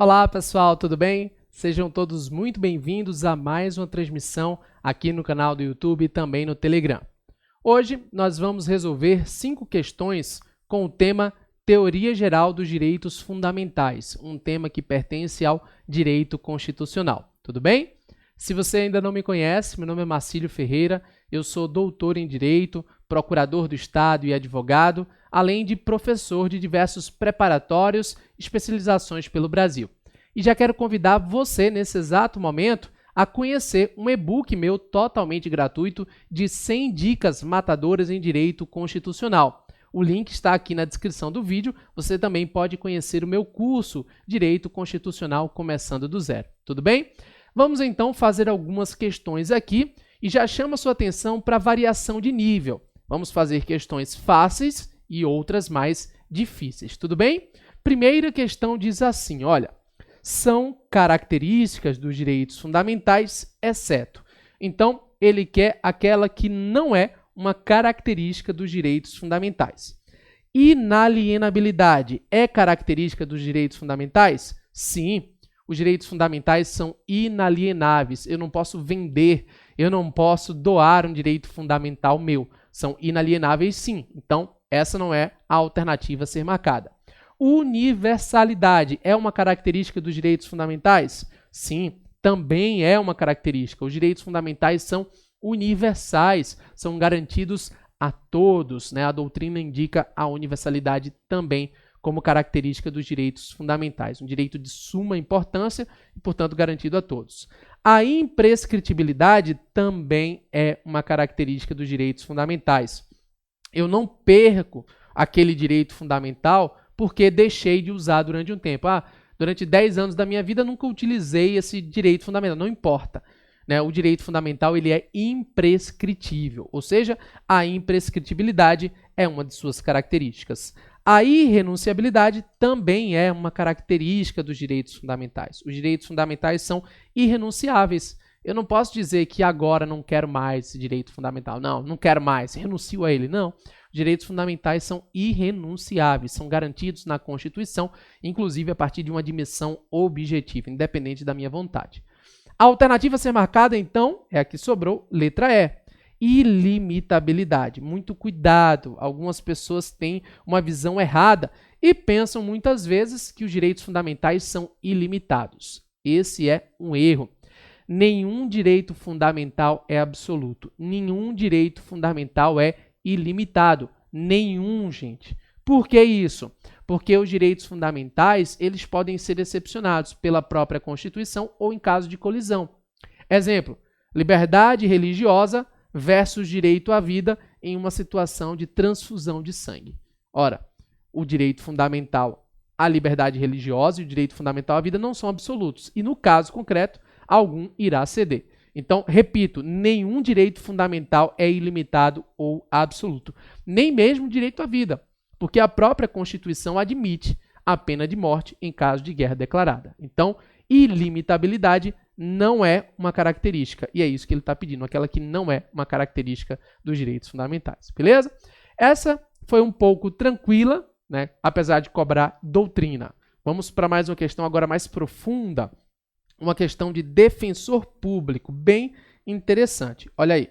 Olá pessoal, tudo bem? Sejam todos muito bem-vindos a mais uma transmissão aqui no canal do YouTube e também no Telegram. Hoje nós vamos resolver 5 questões com o tema Teoria Geral dos Direitos Fundamentais, um tema que pertence ao direito constitucional. Tudo bem? Se você ainda não me conhece, meu nome é Marcílio Ferreira, eu sou doutor em Direito, procurador do Estado e advogado, além de professor de diversos preparatórios e especializações pelo Brasil. E já quero convidar você, nesse exato momento, a conhecer um e-book meu totalmente gratuito de 100 dicas matadoras em direito constitucional. O link está aqui na descrição do vídeo. Você também pode conhecer o meu curso Direito Constitucional Começando do Zero. Tudo bem? Vamos então fazer algumas questões aqui e já chamo a sua atenção para a variação de nível. Vamos fazer questões fáceis e outras mais difíceis. Tudo bem? Primeira questão diz assim, olha, são características dos direitos fundamentais, exceto. Então, ele quer aquela que não é uma característica dos direitos fundamentais. Inalienabilidade é característica dos direitos fundamentais? Sim. Os direitos fundamentais são inalienáveis. Eu não posso vender, eu não posso doar um direito fundamental meu. São inalienáveis, sim. Então, essa não é a alternativa a ser marcada. Universalidade é uma característica dos direitos fundamentais? Sim, também é uma característica. Os direitos fundamentais são universais, são garantidos a todos, né? A doutrina indica a universalidade também como característica dos direitos fundamentais, um direito de suma importância e, portanto, garantido a todos. A imprescritibilidade também é uma característica dos direitos fundamentais. Eu não perco aquele direito fundamental porque deixei de usar durante um tempo. Durante 10 anos da minha vida nunca utilizei esse direito fundamental, não importa. Né? O direito fundamental ele é imprescritível, ou seja, a imprescritibilidade é uma de suas características. A irrenunciabilidade também é uma característica dos direitos fundamentais. Os direitos fundamentais são irrenunciáveis. Eu não posso dizer que agora não quero mais esse direito fundamental. Não quero mais, renuncio a ele. Não. Os direitos fundamentais são irrenunciáveis, são garantidos na Constituição, inclusive a partir de uma dimensão objetiva, independente da minha vontade. A alternativa a ser marcada, então, é a que sobrou, letra E. Ilimitabilidade. Muito cuidado, algumas pessoas têm uma visão errada e pensam muitas vezes que os direitos fundamentais são ilimitados. Esse é um erro. Nenhum direito fundamental é absoluto. Nenhum direito fundamental é ilimitado. Nenhum, gente. Por que isso? Porque os direitos fundamentais eles podem ser excepcionados pela própria Constituição ou em caso de colisão. Exemplo, liberdade religiosa versus direito à vida em uma situação de transfusão de sangue. Ora, o direito fundamental à liberdade religiosa e o direito fundamental à vida não são absolutos. E no caso concreto, algum irá ceder. Então, repito, nenhum direito fundamental é ilimitado ou absoluto. Nem mesmo o direito à vida, porque a própria Constituição admite a pena de morte em caso de guerra declarada. Então, ilimitabilidade não é uma característica, e é isso que ele está pedindo, aquela que não é uma característica dos direitos fundamentais, beleza? Essa foi um pouco tranquila, né? Apesar de cobrar doutrina. Vamos para mais uma questão agora mais profunda, uma questão de defensor público, bem interessante. Olha aí.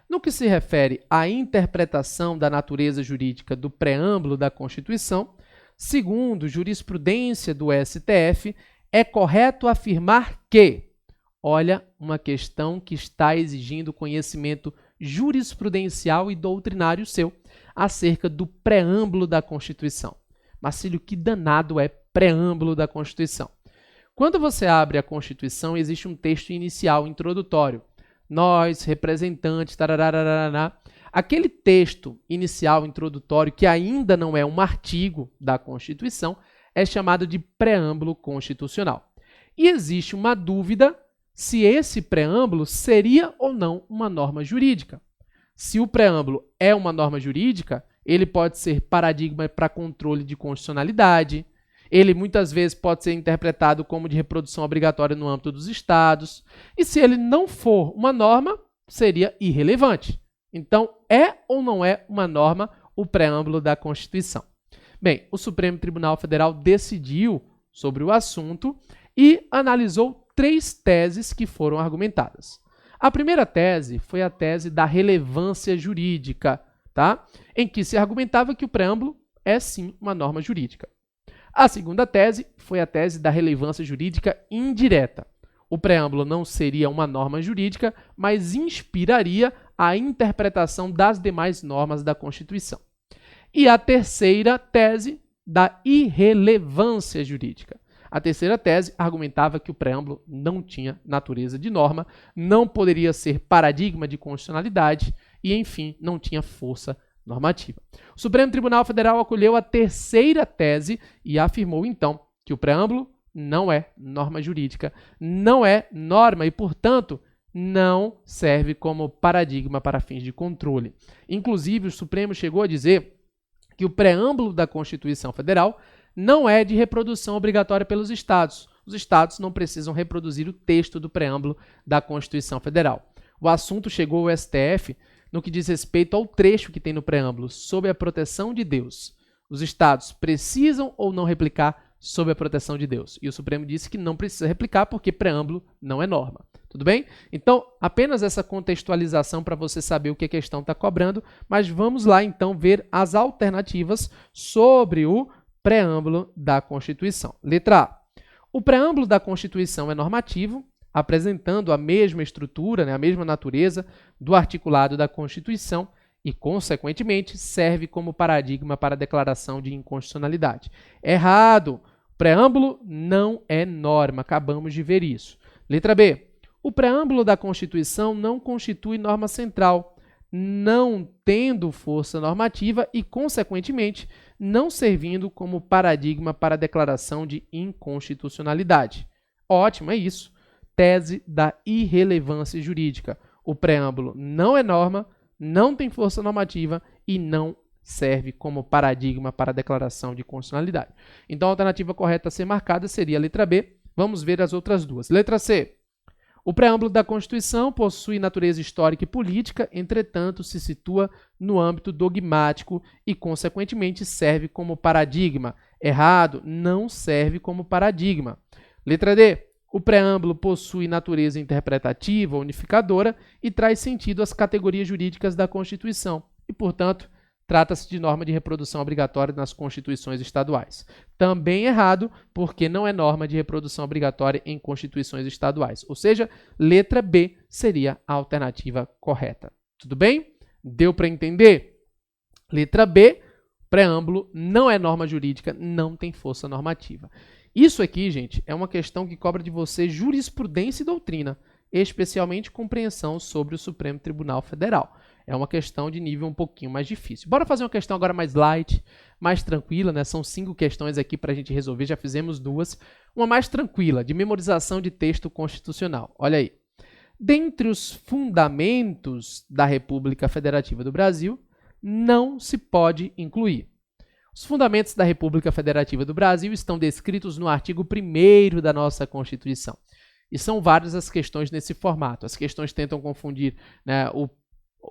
No que se refere à interpretação da natureza jurídica do preâmbulo da Constituição, segundo jurisprudência do STF, é correto afirmar que, olha, uma questão que está exigindo conhecimento jurisprudencial e doutrinário seu acerca do preâmbulo da Constituição. Marcílio, que danado é preâmbulo da Constituição? Quando você abre a Constituição, existe um texto inicial, introdutório. Nós, representantes, tararararará. Aquele texto inicial, introdutório, que ainda não é um artigo da Constituição, é chamado de preâmbulo constitucional. E existe uma dúvida se esse preâmbulo seria ou não uma norma jurídica. Se o preâmbulo é uma norma jurídica, ele pode ser paradigma para controle de constitucionalidade, ele muitas vezes pode ser interpretado como de reprodução obrigatória no âmbito dos estados, e se ele não for uma norma, seria irrelevante. Então, é ou não é uma norma o preâmbulo da Constituição? Bem, o Supremo Tribunal Federal decidiu sobre o assunto e analisou 3 teses que foram argumentadas. A primeira tese foi a tese da relevância jurídica, tá? Em que se argumentava que o preâmbulo é sim uma norma jurídica. A segunda tese foi a tese da relevância jurídica indireta. O preâmbulo não seria uma norma jurídica, mas inspiraria a interpretação das demais normas da Constituição. E a terceira tese da irrelevância jurídica. A terceira tese argumentava que o preâmbulo não tinha natureza de norma, não poderia ser paradigma de constitucionalidade e, enfim, não tinha força normativa. O Supremo Tribunal Federal acolheu a terceira tese e afirmou, então, que o preâmbulo não é norma jurídica, não é norma e, portanto, não serve como paradigma para fins de controle. Inclusive, o Supremo chegou a dizer que o preâmbulo da Constituição Federal não é de reprodução obrigatória pelos Estados. Os Estados não precisam reproduzir o texto do preâmbulo da Constituição Federal. O assunto chegou ao STF no que diz respeito ao trecho que tem no preâmbulo, sob a proteção de Deus. Os Estados precisam ou não replicar sob a proteção de Deus. E o Supremo disse que não precisa replicar porque preâmbulo não é norma. Tudo bem? Então, apenas essa contextualização para você saber o que a questão está cobrando, mas vamos lá então ver as alternativas sobre o preâmbulo da Constituição. Letra A. O preâmbulo da Constituição é normativo, apresentando a mesma estrutura, a mesma natureza do articulado da Constituição e, consequentemente, serve como paradigma para a declaração de inconstitucionalidade. Errado! O preâmbulo não é norma, acabamos de ver isso. Letra B. O preâmbulo da Constituição não constitui norma central, não tendo força normativa e, consequentemente, não servindo como paradigma para a declaração de inconstitucionalidade. Ótimo, é isso. Tese da irrelevância jurídica. O preâmbulo não é norma, não tem força normativa e não serve como paradigma para a declaração de constitucionalidade. Então, a alternativa correta a ser marcada seria a letra B. Vamos ver as outras duas. Letra C. O preâmbulo da Constituição possui natureza histórica e política, entretanto, se situa no âmbito dogmático e, consequentemente, serve como paradigma. Errado, não serve como paradigma. Letra D. O preâmbulo possui natureza interpretativa, unificadora e traz sentido às categorias jurídicas da Constituição e, portanto, trata-se de norma de reprodução obrigatória nas constituições estaduais. Também errado, porque não é norma de reprodução obrigatória em constituições estaduais. Ou seja, letra B seria a alternativa correta. Tudo bem? Deu para entender? Letra B, preâmbulo não é norma jurídica, não tem força normativa. Isso aqui, gente, é uma questão que cobra de você jurisprudência e doutrina, especialmente compreensão sobre o Supremo Tribunal Federal. É uma questão de nível um pouquinho mais difícil. Bora fazer uma questão agora mais light, mais tranquila, né? São 5 questões aqui para a gente resolver, já fizemos 2. Uma mais tranquila, de memorização de texto constitucional. Olha aí. Dentre os fundamentos da República Federativa do Brasil, não se pode incluir. Os fundamentos da República Federativa do Brasil estão descritos no artigo 1º da nossa Constituição. E são várias as questões nesse formato. As questões tentam confundir, né, o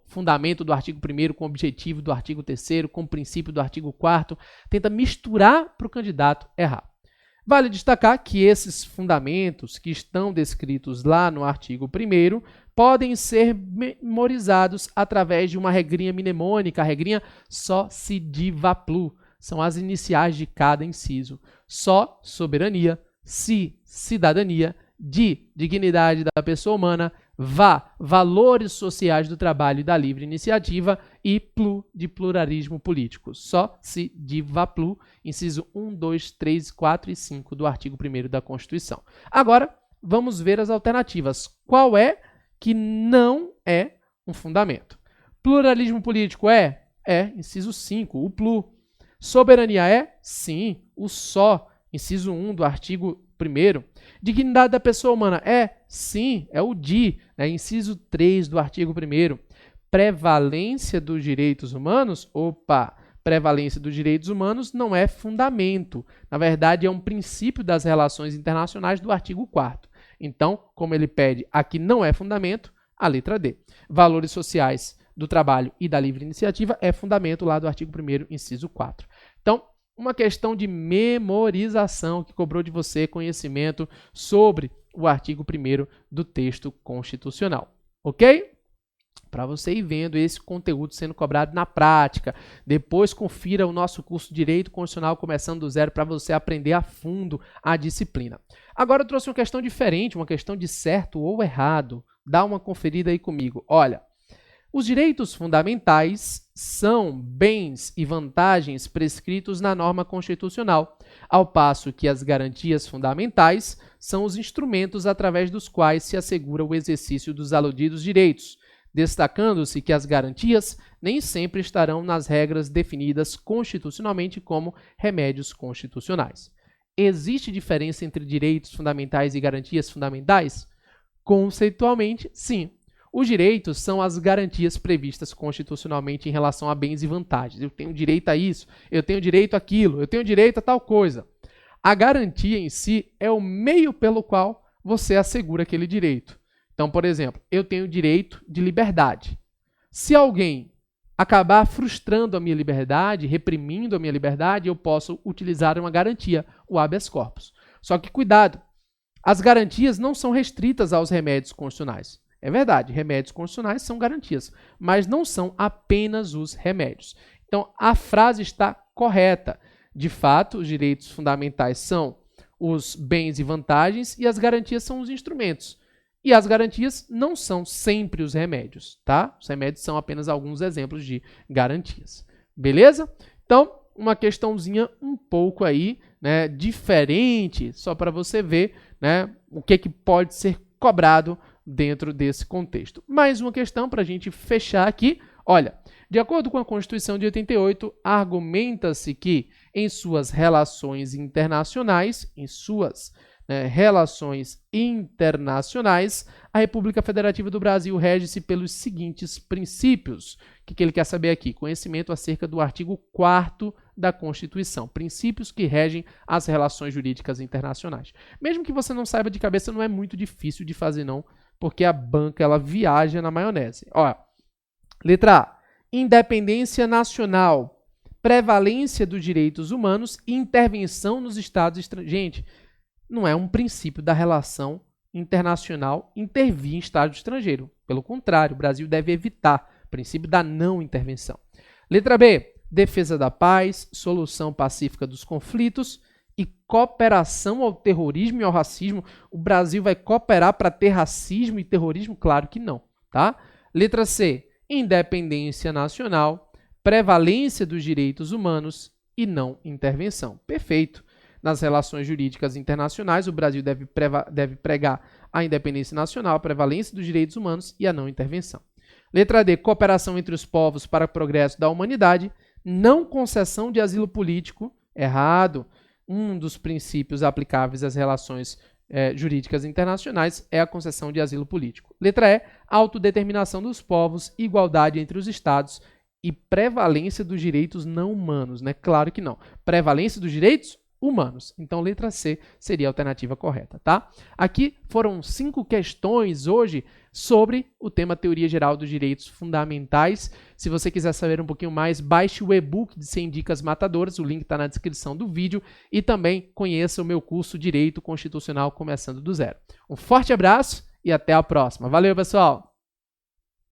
fundamento do artigo 1º com o objetivo do artigo 3º, com o princípio do artigo 4º, tenta misturar para o candidato errar. Vale destacar que esses fundamentos que estão descritos lá no artigo 1º podem ser memorizados através de uma regrinha mnemônica, a regrinha só se diva plu. São as iniciais de cada inciso. Só, soberania, si, cidadania, di, dignidade da pessoa humana, vá, valores sociais do trabalho e da livre iniciativa e plu, de pluralismo político. Só se diva plu, inciso 1, 2, 3, 4 e 5 do artigo 1º da Constituição. Agora, vamos ver as alternativas. Qual é que não é um fundamento? Pluralismo político é? É, inciso 5, o plu. Soberania é? Sim, o só, inciso 1 do artigo 1º. Dignidade da pessoa humana é? Sim, é o di, né? Inciso 3 do artigo 1º. Prevalência dos direitos humanos? Opa, prevalência dos direitos humanos não é fundamento. Na verdade, é um princípio das relações internacionais do artigo 4º. Então, como ele pede aqui não é fundamento, a letra D. Valores sociais do trabalho e da livre iniciativa é fundamento lá do artigo 1º, inciso 4. Então, uma questão de memorização que cobrou de você conhecimento sobre o artigo 1º do texto constitucional, ok? Para você ir vendo esse conteúdo sendo cobrado na prática. Depois confira o nosso curso de Direito Constitucional começando do zero para você aprender a fundo a disciplina. Agora eu trouxe uma questão diferente, uma questão de certo ou errado. Dá uma conferida aí comigo. Olha, os direitos fundamentais são bens e vantagens prescritos na norma constitucional, ao passo que as garantias fundamentais são os instrumentos através dos quais se assegura o exercício dos aludidos direitos, destacando-se que as garantias nem sempre estarão nas regras definidas constitucionalmente como remédios constitucionais. Existe diferença entre direitos fundamentais e garantias fundamentais? Conceitualmente, sim. Os direitos são as garantias previstas constitucionalmente em relação a bens e vantagens. Eu tenho direito a isso, eu tenho direito àquilo, eu tenho direito a tal coisa. A garantia em si é o meio pelo qual você assegura aquele direito. Então, por exemplo, eu tenho direito de liberdade. Se alguém acabar frustrando a minha liberdade, reprimindo a minha liberdade, eu posso utilizar uma garantia, o habeas corpus. Só que cuidado, as garantias não são restritas aos remédios constitucionais. É verdade, remédios constitucionais são garantias, mas não são apenas os remédios. Então, a frase está correta. De fato, os direitos fundamentais são os bens e vantagens e as garantias são os instrumentos. E as garantias não são sempre os remédios, tá? Os remédios são apenas alguns exemplos de garantias. Beleza? Então, uma questãozinha um pouco aí, né, diferente, só para você ver, né, o que pode ser cobrado dentro desse contexto. Mais uma questão para a gente fechar aqui. Olha, de acordo com a Constituição de 88, argumenta-se que em suas relações internacionais, a República Federativa do Brasil rege-se pelos seguintes princípios. O que ele quer saber aqui? Conhecimento acerca do artigo 4º da Constituição. Princípios que regem as relações jurídicas internacionais. Mesmo que você não saiba de cabeça, não é muito difícil de fazer não, porque a banca ela viaja na maionese. Ó, letra A. Independência nacional, prevalência dos direitos humanos e intervenção nos estados estrangeiros. Gente, não é um princípio da relação internacional intervir em estado estrangeiro. Pelo contrário, o Brasil deve evitar o princípio da não intervenção. Letra B. Defesa da paz, solução pacífica dos conflitos e cooperação ao terrorismo e ao racismo. O Brasil vai cooperar para ter racismo e terrorismo? Claro que não, tá? Letra C. Independência nacional, prevalência dos direitos humanos e não intervenção. Perfeito. Nas relações jurídicas internacionais, o Brasil deve pregar a independência nacional, a prevalência dos direitos humanos e a não intervenção. Letra D. Cooperação entre os povos para o progresso da humanidade, não concessão de asilo político. Errado. Um dos princípios aplicáveis às relações jurídicas internacionais é a concessão de asilo político. Letra E. Autodeterminação dos povos, igualdade entre os estados e prevalência dos direitos não humanos, né? Claro que não. Prevalência dos direitos humanos. Então, letra C seria a alternativa correta, tá? Aqui foram 5 questões hoje sobre o tema Teoria Geral dos Direitos Fundamentais. Se você quiser saber um pouquinho mais, baixe o e-book de 100 dicas matadoras, o link está na descrição do vídeo, e também conheça o meu curso Direito Constitucional Começando do Zero. Um forte abraço e até a próxima. Valeu, pessoal!